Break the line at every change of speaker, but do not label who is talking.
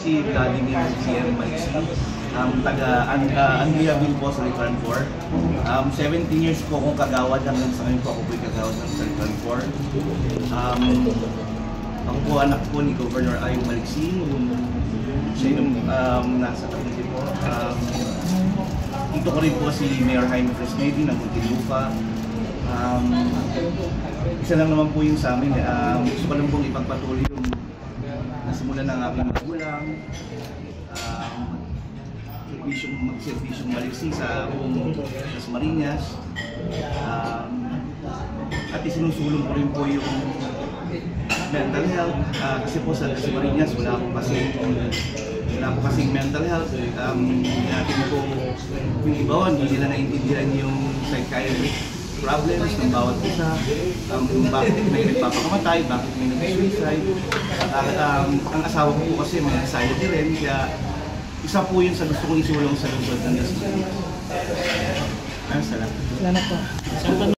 Si Vladimir GM Maliksi, taga-Andreaville po sa Litran 4. 17 years po akong kagawad, hanggang sa ngayon po ako po'y kagawad ng Litran 4. Ako po anak po ni Governor Ayo Maliksi, siya yung nasa Cavite po. Dito ko rin po si Mayor Jaime Fresnedi ng Muntinlupa. Isa lang naman po yung sa amin, gusto ko lang pong ipagpatuloy yung nasimulan ng aking magulang, mag-serbisyong Maliksi sa buong Dasmariñas, at isinusulong ko rin po yung mental health, kasi po sa Dasmariñas wala po kasing mental health. Natin po yung iba, hindi nila naintindihan yung psychiatric problems ng bawat isa, kung bakit may nagpapakamatay, bakit may nag-suicide. Ang asawa ko po kasi may anxiety rin, kaya isa po yun sa gusto kong isulong sa lungsod ng Dasmariñas. Salamat po.